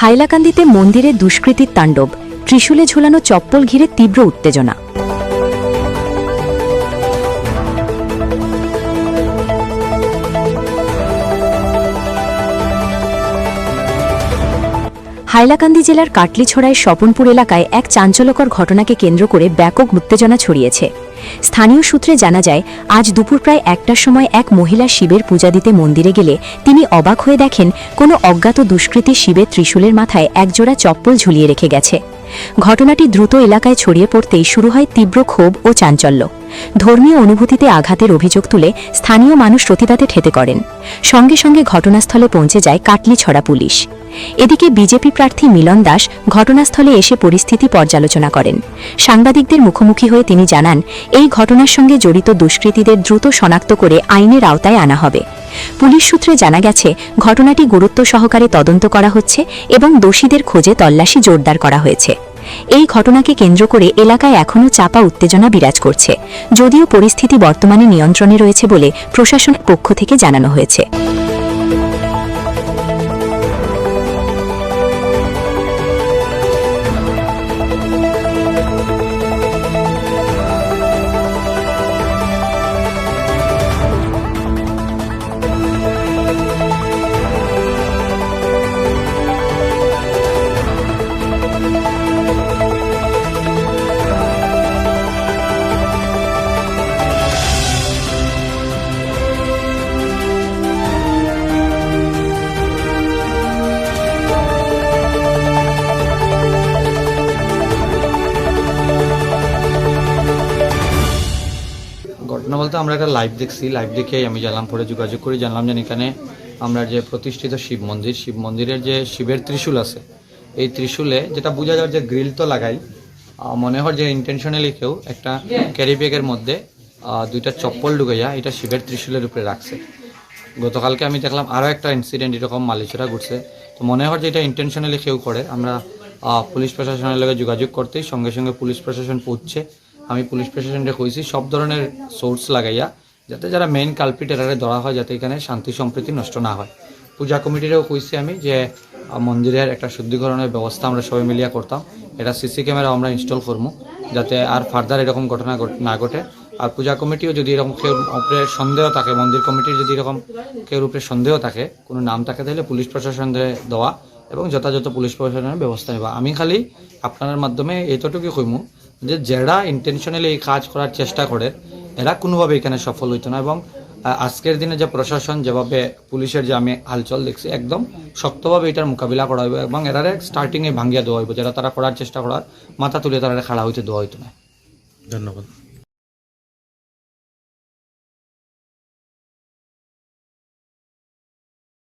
হাইলাকান্দিতে মন্দিরে দুষ্কৃতীর তাণ্ডব, ত্রিশূলে ঝোলানো চপ্পল ঘিরে তীব্র উত্তেজনা। হাইলাকান্দি জেলার কাটলিছড়ায় স্বপনপুর এলাকায় এক চাঞ্চল্যকর ঘটনাকে কেন্দ্র করে ব্যাপক উত্তেজনা ছড়িয়েছে। স্থানীয় সূত্রে জানা যায়, আজ দুপুর প্রায় ১টার সময় এক মহিলা শিবের পূজা দিতে মন্দিরে গেলে তিনি অবাক হয়ে দেখেন কোনো অজ্ঞাত দুষ্কৃতী শিবের ত্রিশূলের মাথায় একজোড়া চপ্পল ঝুলিয়ে রেখে গেছে। ঘটনাটি দ্রুত এলাকায় ছড়িয়ে পড়তেই শুরু হয় তীব্র ক্ষোভ ও চাঞ্চল্য। ধর্মীয় অনুভূতিতে আঘাতের অভিযোগ তুলে স্থানীয় মানুষ প্রতিবাদে ঠেতে করেন। সঙ্গে সঙ্গে ঘটনাস্থলে পৌঁছে যায় কাটলিছড়া পুলিশ। এদিকে বিজেপি প্রার্থী মিলন দাস ঘটনাস্থলে এসে পরিস্থিতি পর্যালোচনা করেন। সাংবাদিকদের মুখোমুখি হয়ে তিনি জানান, এই ঘটনার সঙ্গে জড়িত দুষ্কৃতীদের দ্রুত শনাক্ত করে আইনের আওতায় আনা হবে। পুলিশ সূত্রে জানা গেছে, ঘটনাটি গুরুত্ব সহকারে তদন্ত করা হচ্ছে এবং দোষীদের খোঁজে তল্লাশি জোরদার করা হয়েছে। এই ঘটনাকে কেন্দ্র করে এলাকায় এখনও চাপা উত্তেজনা বিরাজ করছে, যদিও পরিস্থিতি বর্তমানে নিয়ন্ত্রণে রয়েছে বলে প্রশাসনের পক্ষ থেকে জানানো হয়েছে। ঘটনা বলতে আমরা একটা লাইভ দেখছি, লাইভ দেখে আমি জানলাম, পরে যোগাযোগ করে জানলাম যে এখানে আমরা যে প্রতিষ্ঠিত শিব মন্দিরের যে শিবের ত্রিশূল আছে, এই ত্রিশূলে যেটা বোঝা যায় যে গ্রিল তো লাগাই, মনে হয় যে ইন্টেনশনালি কেউ একটা ক্যারি ব্যাগের মধ্যে দুইটা চপ্পল ঢুকাইয়া এটা শিবের ত্রিশূলের উপরে রাখছে। গতকালকে আমি দেখলাম আরও একটা ইনসিডেন্ট এরকম মালিচরা ঘটছে, তো মনে হয় যে এটা ইন্টেনশনালি কেউ করে। আমরা পুলিশ প্রশাসনের লগে যোগাযোগ করতেই সঙ্গে সঙ্গে পুলিশ প্রশাসন পৌঁছছে। আমি পুলিশ প্রশাসনকে কইছি সব ধরনের সোর্স লাগাইয়া যাতে যারা মেইন কালপিট এরারে ধরা হয়, যাতে এখানে শান্তি সম্প্রীতি নষ্ট না হয়। পূজা কমিটিরেও কইছি আমি যে মন্দিরের একটা শুদ্ধিকরণের ব্যবস্থা আমরা সবাই মিলিয়া করতাম, এটা সিসি ক্যামেরা আমরা ইনস্টল করবো যাতে আর ফার্দার এরকম ঘটনা না ঘটে। আর পূজা কমিটিও যদি এরকম কেউ উপরে সন্দেহ থাকে, মন্দির কমিটির যদি এরকম কেউ উপরে সন্দেহ থাকে, কোনো নাম থাকে, তাহলে পুলিশ প্রশাসন দেওয়া এবং যথাযথ পুলিশ প্রশাসনের ব্যবস্থা নেওয়া। আমি খালি আপনার মাধ্যমে এতটুকু কইমু যে যারা ইন্টেনশনালি এই কাজ করার চেষ্টা করে এরা কোনোভাবে এখানে সফল হইতো না। এবং আজকের দিনে যে প্রশাসন যেভাবে পুলিশের যে আমি হালচল দেখছি, একদম শক্তভাবে এটার মোকাবিলা করা হইব এবং এরারে স্টার্টিংয়ে ভাঙ্গিয়া দেওয়া হইব, যারা তারা করার চেষ্টা করার মাথা তুলে তারা খাড়া হইতে দেওয়া হইতো না। ধন্যবাদ।